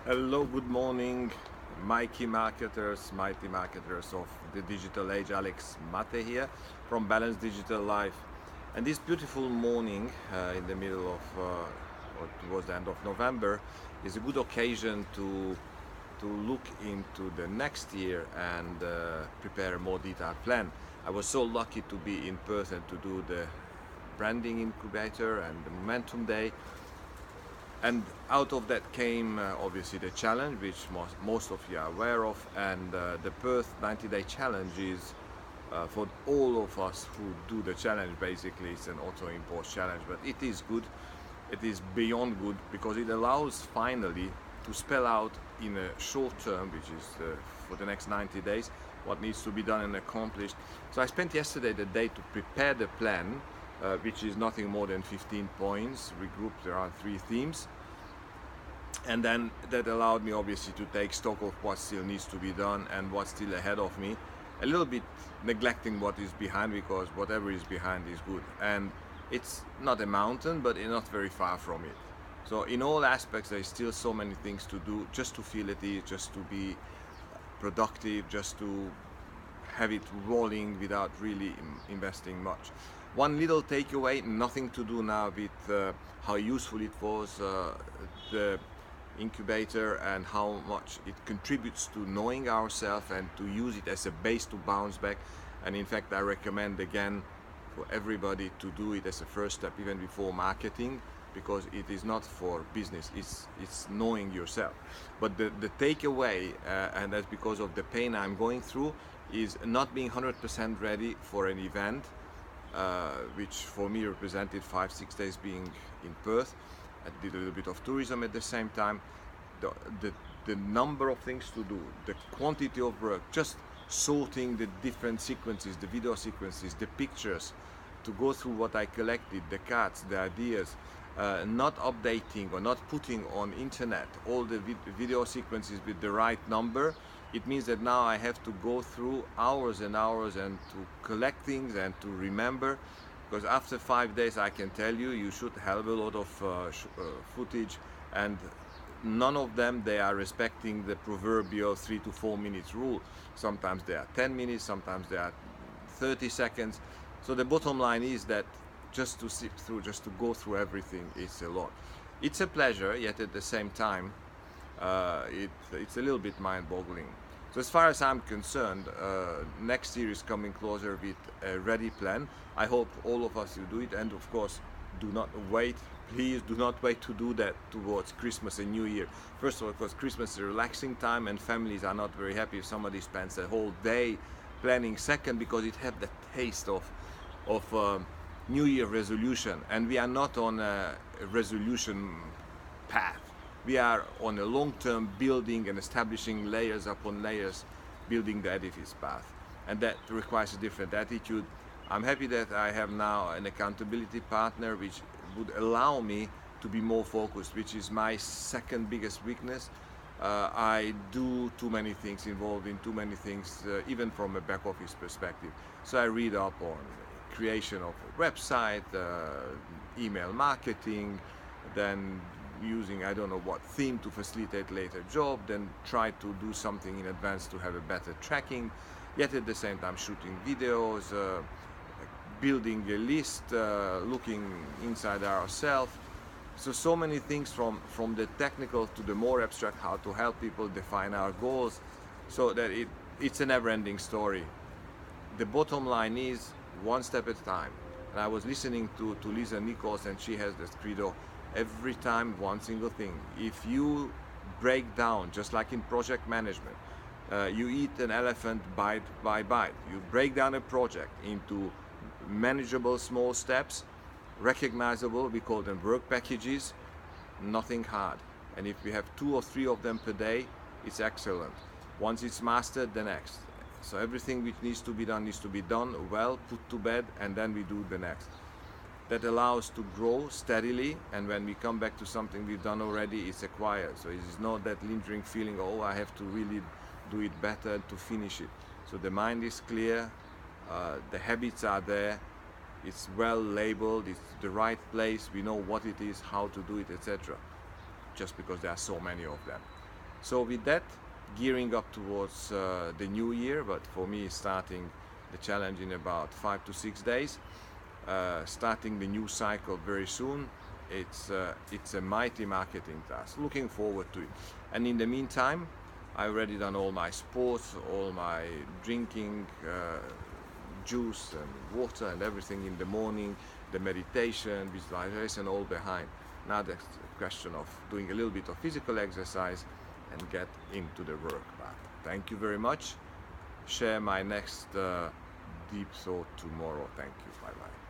Hello, good morning, mighty marketers of the digital age. Alex Matthey here from Balanced Digital Life. And this beautiful morning in the middle of, or towards the end of November, is a good occasion to look into the next year and prepare a more detailed plan. I was so lucky to be in Perth and to do the branding incubator and the momentum day, and out of that came obviously the challenge, which most of you are aware of, and the Perth 90-day challenge is for all of us who do the challenge. Basically, it's an auto-imposed challenge, but it is good. It is beyond good because it allows finally to spell out in a short term, which is for the next 90 days, what needs to be done and accomplished. So I spent yesterday the day to prepare the plan, which is nothing more than 15 points regrouped around 3 themes. And then that allowed me obviously to take stock of what still needs to be done and what's still ahead of me, a little bit neglecting what is behind, because whatever is behind is good, and it's not a mountain but it's not very far from it. So in all aspects there's still so many things to do, just to feel it is, just to be productive, just to have it rolling without really investing much. One little takeaway, nothing to do now with how useful it was, the incubator, and how much it contributes to knowing ourselves and to use it as a base to bounce back. And in fact, I recommend again for everybody to do it as a first step, even before marketing, because it is not for business, it's knowing yourself. But the takeaway, and that's because of the pain I'm going through, is not being 100% ready for an event, which for me represented 5-6 days being in Perth. I did a little bit of tourism at the same time. The number of things to do, the quantity of work, just sorting the different sequences, the video sequences, the pictures, to go through what I collected, the cards, the ideas, not updating or not putting on internet all the video sequences with the right number. It means that now I have to go through hours and hours and to collect things and to remember, because after 5 days I can tell you, you should have a lot of footage, and none of them they are respecting the proverbial 3 to 4 minutes rule. Sometimes they are 10 minutes, sometimes they are 30 seconds. So the bottom line is that just to sit through, just to go through everything, it's a lot. It's a pleasure, yet at the same time it's a little bit mind-boggling. So as far as I'm concerned, next year is coming closer with a ready plan. I hope all of us will do it, and of course, do not wait. Please do not wait to do that towards Christmas and New Year. First of all, because Christmas is a relaxing time, and families are not very happy if somebody spends a whole day planning. Second, because it has the taste of New Year resolution, and we are not on a resolution path. We are on a long-term building and establishing layers upon layers, building the edifice path, and that requires a different attitude. I'm happy that I have now an accountability partner which would allow me to be more focused, which is my second biggest weakness. I do too many things, involved in too many things, even from a back office perspective. So I read up on creation of a website, email marketing, then using I don't know what theme to facilitate later job, then try to do something in advance to have a better tracking, yet at the same time shooting videos, building a list, looking inside ourselves. So many things, from the technical to the more abstract, how to help people define our goals, so that it's a never-ending story. The bottom line is one step at a time. And I was listening to Lisa Nichols, and she has this credo: every time, one single thing. If you break down, just like in project management, you eat an elephant bite by bite. You break down a project into manageable small steps, recognizable, we call them work packages, nothing hard. And if we have 2 or 3 of them per day, it's excellent. Once it's mastered, the next. So everything which needs to be done well, put to bed, and then we do the next. That allows to grow steadily, and when we come back to something we've done already, it's acquired. So it is not that lingering feeling, oh, I have to really do it better to finish it. So the mind is clear, the habits are there, it's well labeled, it's the right place, we know what it is, how to do it, etc. Just because there are so many of them. So with that, gearing up towards the new year, but for me starting the challenge in about 5 to 6 days, starting the new cycle very soon. It's a mighty marketing task. Looking forward to it. And in the meantime, I've already done all my sports, all my drinking, juice and water and everything in the morning, the meditation, visualization, all behind. Now the question of doing a little bit of physical exercise and get into the work back. Thank you very much. Share my next deep thought tomorrow. Thank you. Bye bye.